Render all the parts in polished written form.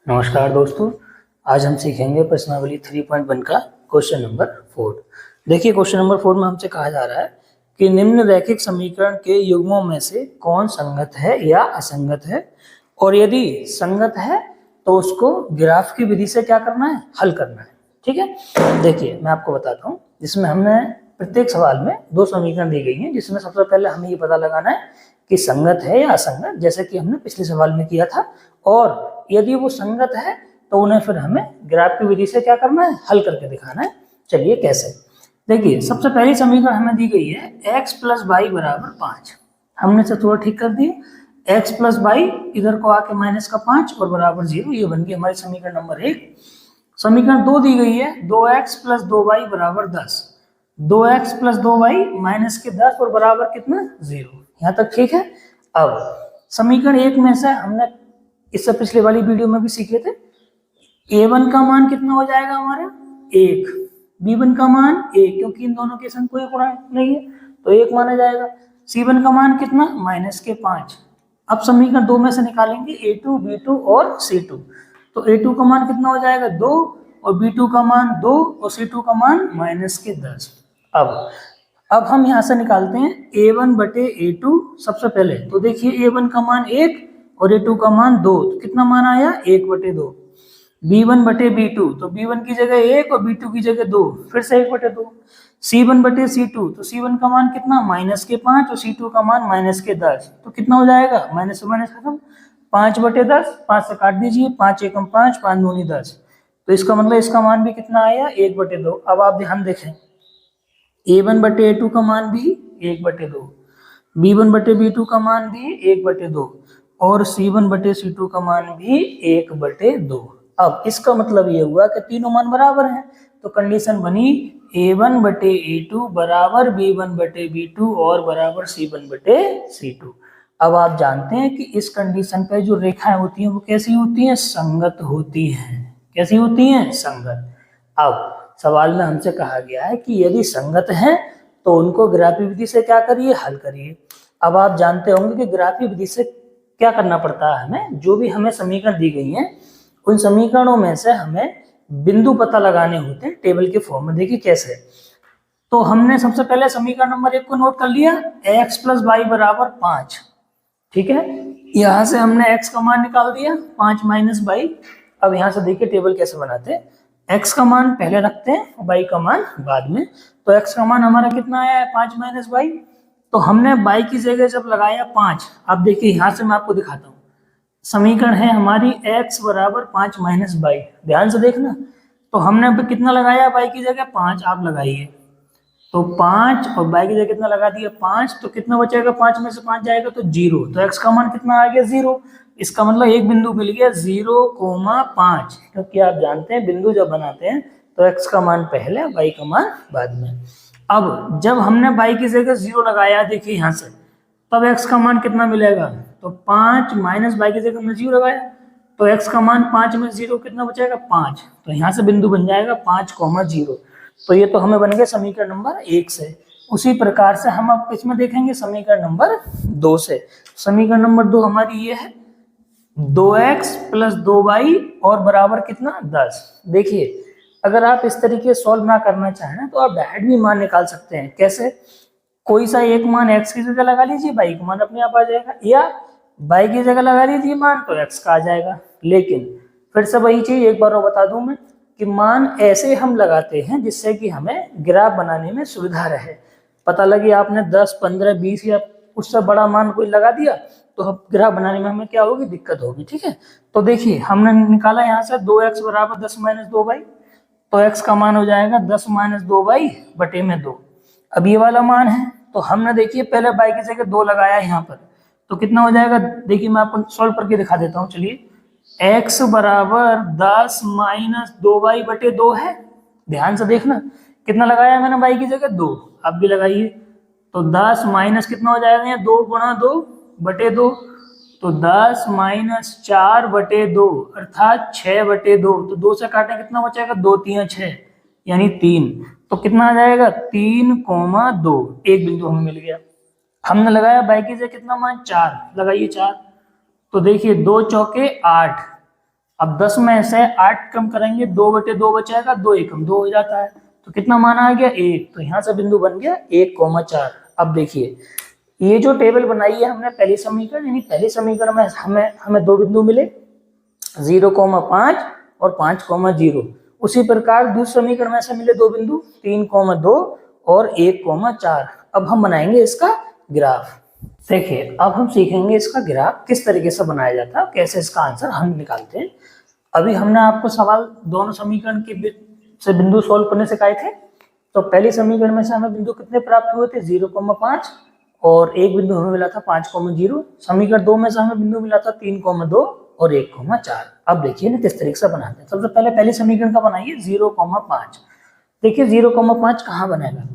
नमस्कार दोस्तों, आज हम सीखेंगे प्रश्नावली 3.1 का क्वेश्चन नंबर 4। देखिए क्वेश्चन नंबर 4 में हमसे कहा जा रहा है कि निम्न रैखिक समीकरण के युग्मों में से कौन संगत है या असंगत है, और यदि संगत है तो उसको ग्राफ की विधि से क्या करना है, हल करना है। ठीक है, देखिए मैं आपको बताता हूँ। जिसमें हमने प्रत्येक सवाल में दो समीकरण दी गई हैं, जिसमें सबसे पहले हमें ये पता लगाना है कि संगत है या असंगत, जैसे कि हमने पिछले सवाल में किया था। और यदि वो संगत है तो उन्हें फिर हमें ग्राफ की विधि से क्या करना है, हल करके दिखाना है। चलिए कैसे, देखिए सबसे पहली समीकरण हमें दी गई है x प्लस वाई बराबर 5। हमने से थोड़ा ठीक कर दिया, x प्लस वाई इधर को आके माइनस का 5 और बराबर 0। ये बन गई हमारी समीकरण नंबर 1। समीकरण 2 दी गई है 2x प्लस 2y बराबर 10। 2x प्लस 2y माइनस के 10 और बराबर कितना, 0। यहाँ तक ठीक है। अब समीकरण 1 में से हमने इससे पिछले वाली वीडियो में भी सीखे थे, a1 का मान कितना हो जाएगा हमारा 1, b1 का मान 1, क्योंकि इन दोनों के संग कोई गुणा नहीं है तो 1 माना जाएगा। c1 का मान कितना, माइनस के 5। अब समीकरण 2 में से निकालेंगे a2, b2 और c2। तो a2 का मान कितना हो जाएगा 2, और b2 का मान 2, और c2 का मान माइनस के 10। अब हम यहाँ से निकालते हैं a1 बटे a2। सबसे पहले तो देखिए a1 का मान 1 और a2 का मान 2, तो कितना मान आया 1 बटे 2। b1 बटे b2, तो b1 की जगह 1 और b2 की जगह 2, फिर से 1 बटे 2। c1 बटे c2, तो c1 का मान कितना, माइनस के 5, और c2 का मान माइनस के 10, तो कितना हो जाएगा, माइनस से माइनस खत्म, 5 बटे 10, 5 से काट दीजिए, 5 एकम 5, 5 दूनी 10। तो इसका मतलब इसका मान भी कितना आया, 1 बटे 2। अब आप ध्यान देखें, a1 बटे a2 का मान भी 1 बटे 2, b1 बटे b2 का मान भी 1 बटे 2, और c1 बटे c2 का मान भी 1 बटे 2। अब इसका मतलब ये हुआ कि तीनों मान बराबर हैं, तो कंडीशन बनी a1 बटे a2 बराबर b1 बटे b2 और बराबर c1 बटे c2। अब आप जानते हैं कि इस कंडीशन पे जो रेखाएं होती हैं वो कैसी होती हैं, संगत होती हैं। कैसी होती हैं, संगत। अब सवाल में हमसे कहा गया है कि यदि संगत है तो उनको ग्राफी विधि से क्या करिए, हल करिए। अब आप जानते होंगे कि ग्राफी विधि से क्या करना पड़ता है, हमें जो भी हमें समीकरण दी गई हैं उन समीकरणों में से हमें बिंदु पता लगाने होते हैं टेबल के फॉर्म में। देखिए कैसे, तो हमने सबसे पहले समीकरण नंबर 1 को नोट कर लिया, x प्लस वाई बराबर 5। ठीक है, यहाँ से हमने x का मान निकाल दिया 5 माइनस वाई। अब यहाँ से देखिए टेबल कैसे बनाते हैं, x का मान पहले रखते हैं, y का मान बाद में। तो x का मान हमारा कितना आया है, 5 माइनस वाई। तो हमने y की जगह जब लगाया 5, अब देखिए यहाँ से मैं आपको दिखाता हूँ, समीकरण है हमारी x बराबर 5 माइनस वाई। ध्यान से देखना, तो हमने अब कितना लगाया y की जगह 5, आप लगाइए। तो 5 और y की जगह कितना लगा दिया 5, तो कितना बचेगा, 5 में से 5 जाएगा तो 0। तो x का मान कितना आ गया 0। इसका मतलब एक बिंदु मिल गया 0,5, क्योंकि आप जानते हैं बिंदु जब बनाते हैं तो x का मान पहले, y का मान बाद में। अब जब हमने y की जगह 0 लगाया, देखिए यहाँ से, तब x का मान कितना मिलेगा, तो 5 माइनस y की जगह हमने 0 लगाया, तो x का मान 5 में 0 कितना बचेगा 5। तो यहाँ से बिंदु बन जाएगा 5,0। तो ये तो हमें बन गया समीकरण नंबर 1 से। उसी प्रकार से हम अब इसमें देखेंगे समीकरण नंबर 2 से। समीकरण नंबर 2 हमारी ये है 2x प्लस 2y और बराबर कितना 10। देखिए अगर आप इस तरीके सॉल्व ना करना चाहें तो आप डायरेक्ट भी मान निकाल सकते हैं। कैसे, कोई सा एक मान x की जगह लगा लीजिए, y का मान अपने आप आ जाएगा, या y की जगह लगा लीजिए मान तो x का आ जाएगा। लेकिन फिर से वही चीज एक बार और बता दूं मैं कि मान ऐसे हम लगाते हैं जिससे कि हमें ग्राफ बनाने में सुविधा रहे। पता लगे आपने 10, 15, 20 या उससे बड़ा मान कोई लगा दिया तो ग्राफ बनाने में हमें क्या होगी, दिक्कत होगी। ठीक है, तो देखिए हमने निकाला यहाँ से 2x बराबर 10 माइनस 2y, तो x का मान हो जाएगा 10 माइनस 2y बटे में 2। अब ये वाला मान है, तो हमने देखिए पहले y की जगह 2 लगाया यहाँ पर, तो कितना हो जाएगा, देखिए मैं आपको सॉल्व करके दिखा देता हूँ। चलिए, x बराबर 10 माइनस 2y बटे 2 है। ध्यान से देखना, कितना लगाया मैंने y की जगह 2, आप भी लगाइए। तो 10 माइनस कितना हो जाएगा, 2 गुणा 2 बटे 2, तो 10 माइनस 4 बटे 2 अर्थात 6 बटे 2। तो 2 से काटे कितना बचेगा, 2 3 6 यानी 3। तो कितना आ जाएगा 3,2। एक बिंदु हमें मिल गया। हमने लगाया y की जगह कितना मान 4, लगाइए 4। तो देखिए 2 चौके 8, अब 10 में से 8 कम करेंगे, 2/2 बचेगा, 2 एकम 2 हो जाता है, तो कितना मान आ गया 1। तो यहाँ से बिंदु बन गया 1,4। अब देखिए ये जो टेबल बनाई है हमने पहली समीकरण, यानी पहली समीकरण में हमें दो बिंदु मिले 0,5 और 5,0। उसी प्रकार दूसरी समीकरण में से मिले दो बिंदु 3,2 और 1,4। अब हम बनाएंगे इसका ग्राफ। देखिए अब हम सीखेंगे इसका ग्राफ किस तरीके से बनाया जाता है, कैसे इसका आंसर हम निकालते हैं। अभी हमने आपको सवाल दोनों समीकरण के से बिंदु सोल्व करने सिखाए थे। तो पहली समीकरण में से हमें बिंदु कितने प्राप्त हुए थे 0,5 और एक बिंदु हमें मिला था 5,0। समीकरण 2 में से हमें बिंदु मिला था 3,2 और 1,4। अब देखिए ना किस तरीके से बनाते हैं। सबसे पहले पहली समीकरण का बनाइए 0,5। देखिए 0,5 कहाँ बनेगा,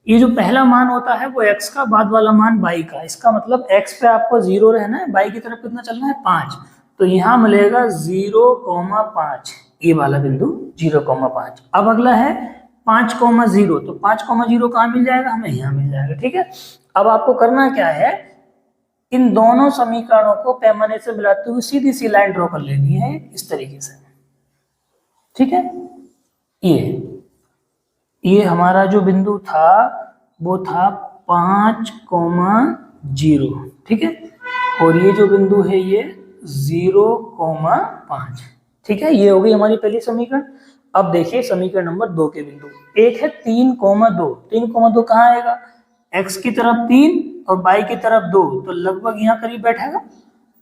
ये जो पहला मान होता है वो x का, बाद वाला मान y का। इसका मतलब x पे आपको 0 रहना है, y की तरफ कितना चलना है 5। तो यहाँ मिलेगा 0,5, ये वाला बिंदु 0,5। अब अगला है 5,0, तो 5,0 कहाँ मिल जाएगा, हमें यहाँ मिल जाएगा। ठीक है, अब आपको करना क्या है, इन दोनों समीकरणों को पैमाने से मिलाते हुए सीधी सी लाइन ड्रॉ कर लेनी है इस तरीके से। ठीक है, ये हमारा जो बिंदु था वो था 5,0। ठीक है, और ये जो बिंदु है ये 0,5। ठीक है, ये हो गई हमारी पहली समीकरण। अब देखिए समीकरण नंबर 2 के बिंदु, एक है 3,2। 3,2 कहाँ आएगा, x की तरफ 3 और y की तरफ 2, तो लगभग यहाँ करीब बैठेगा,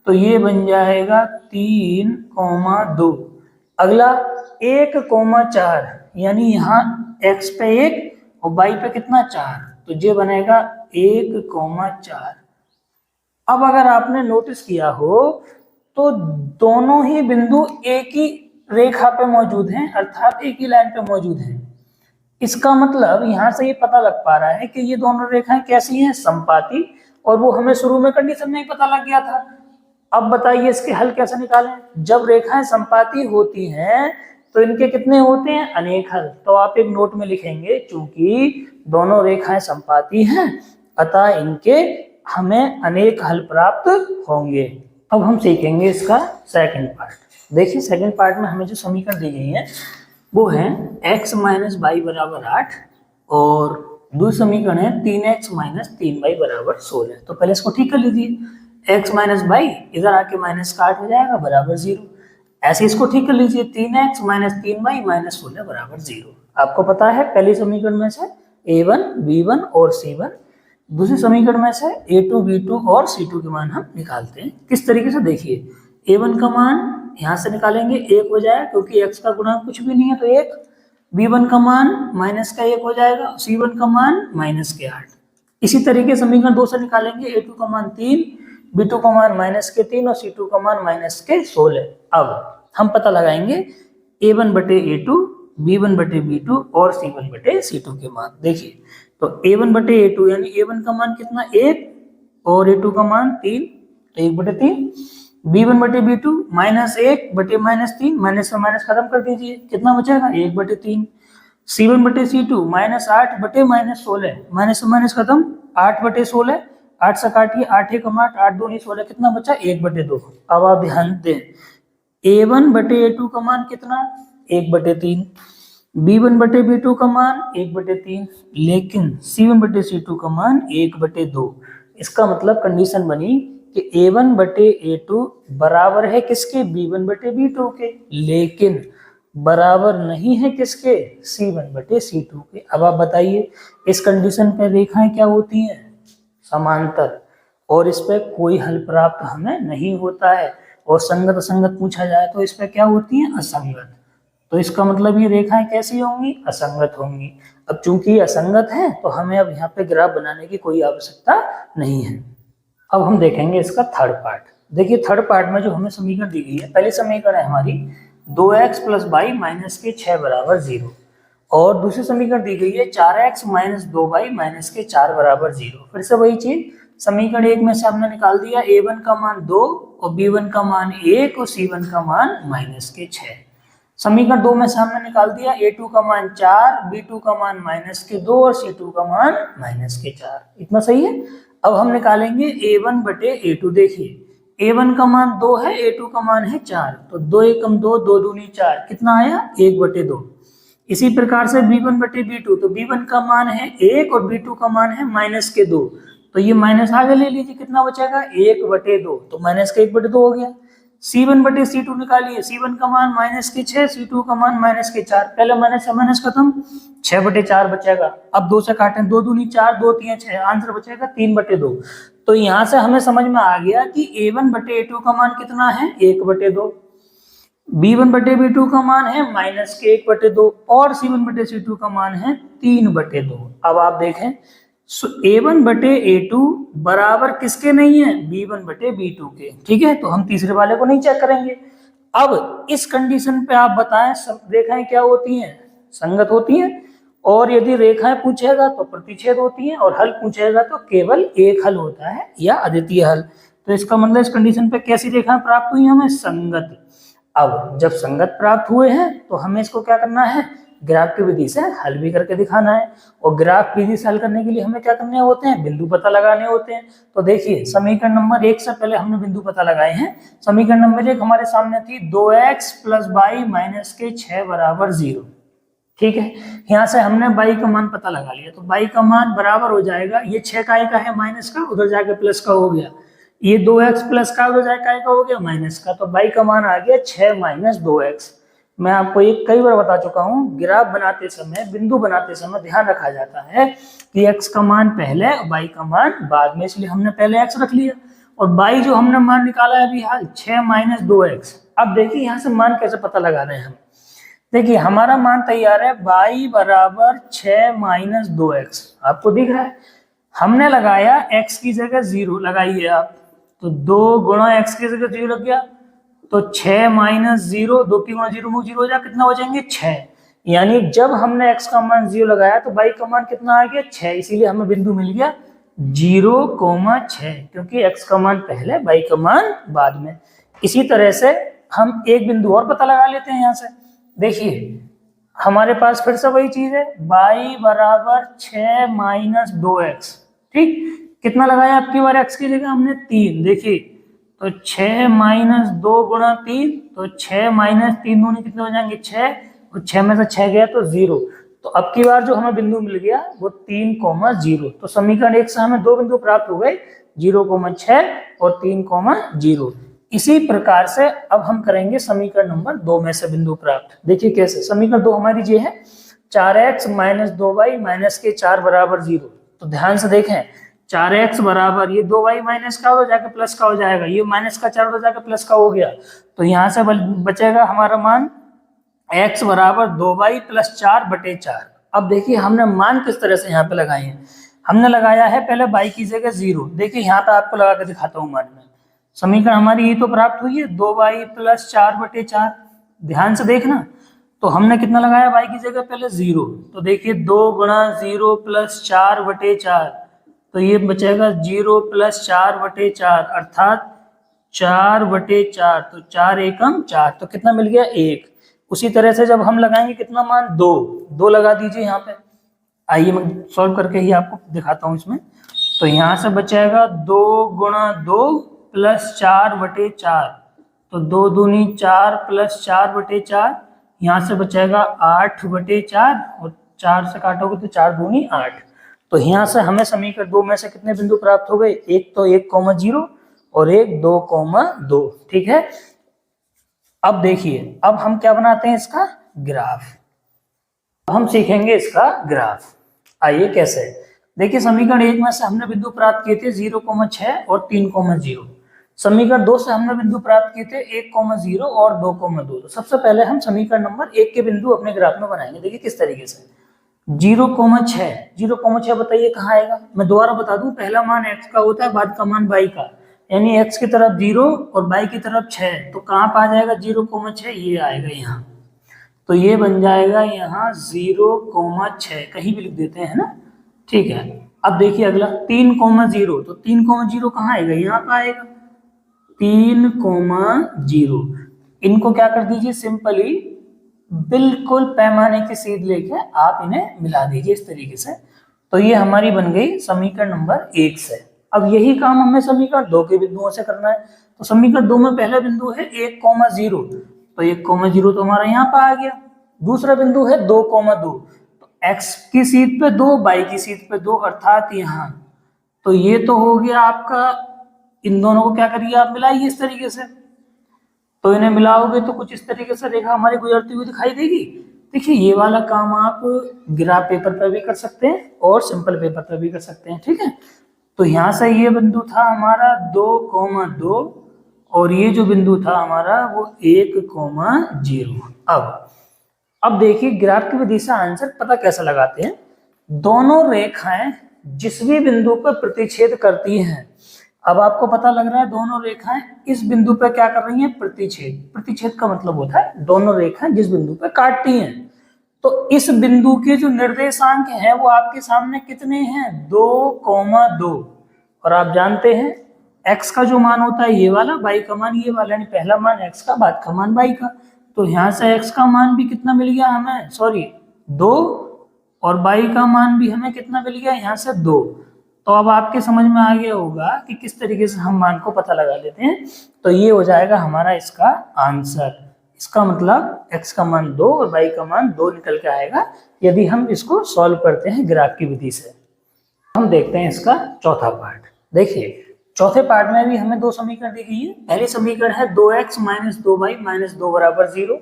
तो ये बन जाएगा 3,2। अगला 1,4, यानी यहाँ x पे 1 और y पे कितना 4, तो ये बनेगा 1,4। अब अगर आपने नोटिस किया हो तो दोनों ही बिंदु एक ही रेखा पे मौजूद हैं, अर्थात एक ही लाइन पे मौजूद हैं। इसका मतलब यहाँ से ये पता लग पा रहा है कि ये दोनों रेखाएं कैसी हैं, समपाती। और वो हमें शुरू में कंडीशन में ही पता लग गया था। अब बताइए इसके हल कैसे निकालें। जब रेखाएं समपाती होती हैं तो इनके कितने होते हैं, अनेक हल। तो आप एक नोट में लिखेंगे, चूंकि दोनों रेखाएं समपाती हैं अतः इनके हमें अनेक हल प्राप्त होंगे। अब हम सीखेंगे इसका सेकंड पार्ट। देखिए सेकंड पार्ट में हमें जो समीकरण दी गई है वो है x माइनस वाई बराबर 8 और दूसरी समीकरण है 3x माइनस 3y बराबर 16। तो पहले इसको ठीक कर लीजिए, x माइनस वाई इधर आके माइनस का 8 हो जाएगा बराबर 0। ऐसे इसको ठीक कर लीजिए, 3x माइनस 3y माइनस 16 बराबर 0। आपको पता है पहली समीकरण में से a1, b1 और c1, दूसरी समीकरण में से a2, b2 और c2 के मान हम निकालते हैं। किस तरीके से, देखिए a1 का मान यहाँ से निकालेंगे 1 हो जाएगा, क्योंकि x का गुणांक कुछ भी नहीं है तो 1। b1 का मान माइनस का 1 हो जाएगा, c1 का मान माइनस के 8। इसी तरीके समीकरण 2 से निकालेंगे a2 का मान 3, b2 का मान माइनस के 3 और c2 का मान माइनस के 16। अब हम पता लगाएंगे a1 बटे a2, b1 बटे b2 और c1 बटे c2 के मान। देखिए तो a1 बटे a2 यानी a1 का मान कितना 1 और a2 का मान 3, तो 1 बटे 3। b1 बटे b2 माइनस 1 बटे माइनस 3, माइनस से माइनस खत्म कर दीजिए, कितना बचेगा 1 बटे 3। c1 बटे c2 माइनस 8 बटे माइनस 16, माइनस से माइनस खत्म 8 बटे 16, 8 से काटिए 8 1 8, 8 2 16, कितना बचा 1 बटे 2। अब आप ध्यान दें a1 बटे a2 का मान कितना 1 बटे 3, b1 बटे b2 का मान 1 बटे 3, लेकिन c1 बटे c2 का मान 1 बटे 2। इसका मतलब कंडीशन बनी कि a1 बटे a2 बराबर है किसके, b1 बटे b2 के, लेकिन बराबर नहीं है किसके, c1 बटे c2 के। अब आप बताइए इस कंडीशन पर रेखाएं क्या होती हैं, समांतर, और इस पर कोई हल प्राप्त हमें नहीं होता है। और संगत असंगत पूछा जाए तो इस पर क्या होती है, असंगत। तो इसका मतलब ये रेखाएं कैसी होंगी, असंगत होंगी। अब चूंकि ये असंगत है तो हमें अब यहाँ पे ग्राफ बनाने की कोई आवश्यकता नहीं है। अब हम देखेंगे इसका थर्ड पार्ट। देखिए थर्ड पार्ट में जो हमें समीकरण दी गई है, पहली समीकरण है हमारी 2x प्लस वाई माइनस के 6 बराबर 0 और दूसरी समीकरण दी गई है 4x माइनस 2y माइनस के 4 बराबर 0। फिर से वही चीज, समीकरण 1 में से हमने निकाल दिया a1 का मान 2 और b1 का मान 1 और c1 का मान माइनस के 6। समीकरण 2 में से हमने निकाल दिया a2 का मान 4, b2 का मान माइनस के 2 और c2 का मान माइनस के 4। इतना सही है। अब हम निकालेंगे a1 बटे a2। देखिए A1 का मान 2 है, A2 का मान है 4, तो 2 एकम 2, 2 दूनी 4, कितना आया 1/2। इसी प्रकार से B1/B2, तो B1 का मान है 1 और B2 का मान है -2, तो ये माइनस आगे ले लीजिए, कितना बचेगा 1/2, तो -1/2 हो गया। C1/C2 निकालिए, C1 का मान -6, C2 का मान -4, पहले माइनस से माइनस खत्म, 6/4 बचेगा। अब 2 से काटें, 2 दूनी 4, 2 3 6, आंसर बचेगा 3/2। तो यहाँ से हमें समझ में आ गया कि A1/A2 का मान कितना है 1/2, B1/B2 का मान है -1/2 और C1/C2 का मान है 3/2। अब आप देखें A1/A2 बराबर किसके नहीं है, B1/B2 के, ठीक है, तो हम तीसरे वाले को नहीं चेक करेंगे। अब इस कंडीशन पे आप बताएं सब रेखाएं क्या होती हैं, संगत होती हैं, और यदि रेखाएं पूछेगा तो प्रतिच्छेद होती हैं, और हल पूछेगा तो केवल एक हल होता है या अद्वितीय हल। तो इसका मतलब इस कंडीशन पे कैसी रेखाएं प्राप्त हुई हमें, संगत। अब जब संगत प्राप्त हुए हैं तो हमें इसको क्या करना है, ग्राफ की विधि से हल भी करके दिखाना है, और ग्राफ विधि से हल करने के लिए हमें क्या करने होते हैं, बिंदु पता लगाने होते हैं। तो देखिए समीकरण नंबर 1 से पहले हमने बिंदु पता लगाए हैं। समीकरण नंबर 1 हमारे सामने थी 2x + y - 6 = 0, ठीक है। यहाँ से हमने y का मान पता लगा लिया, तो y का मान बराबर हो जाएगा, ये 6 काय का है माइनस का, उधर जाके प्लस का हो गया, ये 2x प्लस का उधर जाके काय का हो गया माइनस का, तो y का मान आ गया 6 - 2x। मैं आपको ये कई बार बता चुका हूँ, ग्राफ बनाते समय, बिंदु बनाते समय ध्यान रखा जाता है कि x का मान पहले और y का मान बाद में, इसलिए हमने पहले x रख लिया, और y जो हमने मान निकाला है अभी हाल 6 - 2x। अब देखिए यहाँ से मान कैसे पता लगा रहे हैं हम, देखिए हमारा मान तैयार है y बराबर 6 - 2x, आपको दिख रहा है। हमने लगाया x की जगह 0 लगाइए आप, तो 2 गुणा x की जगह 0 लग गया, तो 6 - 0, 2 की गुणा 0 0 हो जाए, कितना बचेंगे 6। यानी जब हमने x का मान 0 लगाया तो y का मान कितना आ गया 6, इसीलिए हमें बिंदु मिल गया 0,6, क्योंकि x का मान पहले y का मान बाद में। इसी तरह से हम एक बिंदु और पता लगा लेते हैं यहाँ से। देखिए हमारे पास फिर से वही चीज है, y बराबर 6 - 2x, ठीक, कितना लगाया आपकी बार x की जगह हमने 3, देखिए तो 6 - 2 गुणा 3, तो 6 - 3 दूनी कितने हो जाएंगे 6, और 6 में से 6 गया तो 0, तो अब की बार जो हमें बिंदु मिल गया वो 3,0। तो समीकरण 1 से हमें दो बिंदु प्राप्त हो गए, 0,6 और 3,0। इसी प्रकार से अब हम करेंगे समीकरण नंबर 2 में से बिंदु प्राप्त। देखिए कैसे, समीकरण 2 हमारी ये है 4x - 2y - 4 = 0। तो ध्यान से देखें, 4x बराबर ये 2y माइनस का हो जाके प्लस का हो जाएगा, ये माइनस का 4 हो जाके प्लस का हो गया, तो यहाँ से बचेगा हमारा मान x बराबर 2y + 4/4। अब देखिए हमने मान किस तरह से यहाँ पे लगाए हैं, हमने लगाया है पहले y की जगह 0, देखिए यहाँ पे आपको लगा के दिखाता हूँ मान में। समीकरण हमारी ये तो प्राप्त हुई है 2y + 4/4, ध्यान से देखना, तो हमने कितना लगाया y की जगह पहले 0, तो देखिए 2 गुणा 0 + 4/4, तो ये बचेगा 0 + 4/4 अर्थात 4/4, तो 4 एकम 4, तो कितना मिल गया 1। उसी तरह से जब हम लगाएंगे कितना मान 2 लगा दीजिए यहाँ पे, आइए मैं सॉल्व करके ही आपको दिखाता हूँ इसमें। तो यहाँ से बचेगा 2 गुणा 2 + 4/4, तो 2 दूनी 4 + 4/4, यहाँ से बचेगा 8/4, और 4 से काटोगे तो 4 दूनी 8। तो यहाँ से हमें समीकरण 2 में से कितने बिंदु प्राप्त हो गए, एक तो 1,0 और एक 2,2, ठीक है। अब देखिए अब हम क्या बनाते हैं इसका ग्राफ, हम सीखेंगे इसका ग्राफ। आइए कैसे, देखिए समीकरण 1 में से हमने बिंदु प्राप्त किए थे 0,6 और 3,0। समीकरण 2 से हमने बिंदु प्राप्त किए थे 1,0 और 2,2। तो सबसे पहले हम समीकरण नंबर 1 के बिंदु अपने ग्राफ में बनाएंगे। देखिए किस तरीके से, 0,6 बताइए कहाँ आएगा, मैं दोबारा बता दूं, पहला मान x का होता है, बाद का मान y का, यानी x की तरफ 0 और y की तरफ 6, तो कहाँ पे आ जाएगा 0,6, ये आएगा यहाँ, तो ये बन जाएगा यहाँ 0,6, कहीं भी लिख देते हैं ना, ठीक है। अब देखिए अगला 3,0, तो 3,0 कहाँ आएगा, यहाँ पे आएगा 3,0। इनको क्या कर दीजिए, सिंपली बिल्कुल पैमाने की सीध लेके आप इन्हें मिला दीजिए इस तरीके से, तो ये हमारी बन गई समीकरण नंबर 1 से। अब यही काम हमें समीकरण 2 के बिंदुओं से करना है। तो समीकरण 2 में पहला बिंदु है 1,0, तो 1,0 तो हमारा यहाँ पर आ गया। दूसरा बिंदु है 2,2, तो x की सीध पे 2, y की सीध पे 2, अर्थात यहाँ। तो ये तो हो गया आपका, इन दोनों को क्या करिए आप मिलाइए इस तरीके से, तो इन्हें मिलाओगे तो कुछ इस तरीके से रेखा हमारी गुजरती हुई दिखाई देगी। देखिए ये वाला काम आप ग्राफ पेपर पर भी कर सकते हैं और सिंपल पेपर पर भी कर सकते हैं, ठीक है। तो यहाँ से ये बिंदु था हमारा 2,2 और ये जो बिंदु था हमारा वो 1,0। अब देखिए ग्राफ की विधि से आंसर पता कैसे लगाते हैं। दोनों रेखाएं जिस भी बिंदु पर प्रतिच्छेद करती हैं, अब आपको पता लग रहा है दोनों रेखाएं इस बिंदु पर क्या कर रही हैं, प्रतिच्छेद। प्रतिच्छेद का मतलब होता है दोनों रेखाएं जिस बिंदु पर काटती हैं। तो इस बिंदु के जो निर्देशांक हैं वो आपके सामने कितने हैं, 2,2। और आप जानते हैं x का जो मान होता है ये वाला, y का मान ये वाला, यानी पहला मान x का, बाद का मान y का। तो यहाँ से x का मान भी कितना मिल गया हमें, 2, और y का मान भी हमें कितना मिल गया, यहाँ से 2। तो अब आपके समझ में आ गया होगा कि किस तरीके से हम मान को पता लगा लेते हैं। तो ये हो जाएगा हमारा इसका आंसर। इसका मतलब x का मान 2 और y का मान 2 निकल के आएगा यदि हम इसको सॉल्व करते हैं ग्राफ की विधि से। हम देखते हैं इसका चौथा पार्ट। देखिए चौथे पार्ट में भी हमें दो समीकरण दी गई है। पहली समीकरण है 2x - 2y - 2 = 0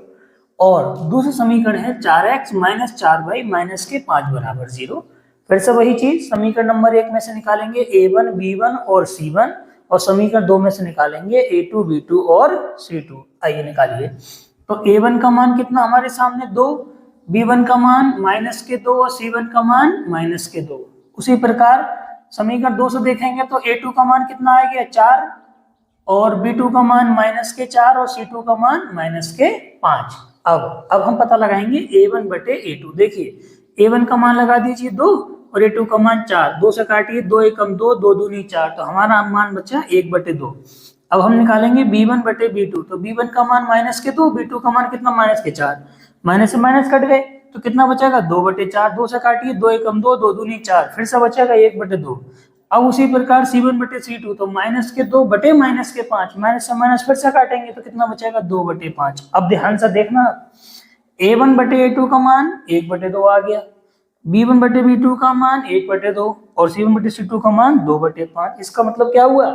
और दूसरी समीकरण है 4x - 4y - 5 = 0। फिर से वही चीज, समीकरण नंबर 1 में से निकालेंगे a1, b1 और c1 और समीकरण 2 में से निकालेंगे a2, b2 और c2। आइए निकालिए। तो a1 का मान कितना हमारे सामने 2, b1 का मान -2 और c1 का मान -2। उसी प्रकार समीकरण 2 से देखेंगे तो a2 का मान कितना आ गया 4 और b2 का मान -4 और c2 का मान -5। अब हम पता लगाएंगे a1 बटे a2। देखिए a1 का मान लगा दीजिए 2 और a2 का मान 4, 2 से काटिए 2 एकम 2, 2 दूनी 4, तो हमारा मान बचा 1/2। अब हम निकालेंगे b1 बटे b2। तो b1 का मान -2, b2 का मान कितना -4, माइनस से माइनस कट गए तो कितना बचेगा 2/4, 2 से काटिए 2 एकम 2, 2 दूनी 4, फिर से बचेगा 1/2। अब उसी प्रकार c1 बटे c2, तो -2 बटे -5, माइनस से माइनस फिर से काटेंगे तो कितना बचेगा 2/5। अब ध्यान से देखना, a1 बटे a2 का मान 1/2 आ गया, b1 बटे b2 का मान 1/2 और c1 बटे c2 का मान 2/5। इसका मतलब क्या हुआ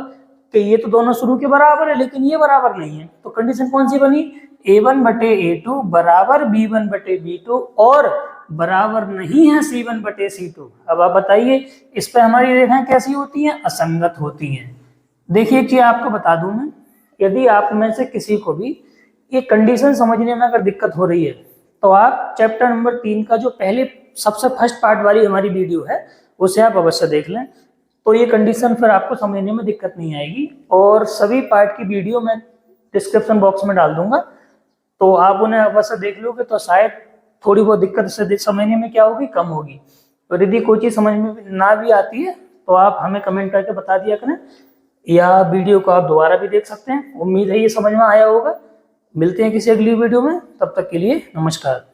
कि ये तो दोनों शुरू के बराबर है लेकिन ये बराबर नहीं है। तो कंडीशन कौन सी बनी, a1 बटे a2 बराबर b1 बटे b2 और बराबर नहीं है c1 बटे c2। अब आप बताइए इस पे हमारी रेखाएं कैसी होती हैं, असंगत होती हैं। देखिए कि आपको बता दूं मैं, यदि आप में से किसी को भी ये कंडीशन समझने में अगर दिक्कत हो रही है तो आप चैप्टर नंबर 3 का जो पहले सबसे फर्स्ट पार्ट वाली हमारी वीडियो है उसे आप अवश्य देख लें, तो ये कंडीशन फिर आपको समझने में दिक्कत नहीं आएगी। और सभी पार्ट की वीडियो मैं डिस्क्रिप्शन बॉक्स में डाल दूंगा, तो आप उन्हें अवश्य देख लोगे तो शायद थोड़ी बहुत दिक्कत से समझने में क्या होगी, कम होगी। और यदि कोई चीज़ समझ में ना भी आती है तो आप हमें कमेंट करके बता दिया करें, या वीडियो को आप दोबारा भी देख सकते हैं। उम्मीद है ये समझ में आया होगा। मिलते हैं किसी अगली वीडियो में, तब तक के लिए नमस्कार।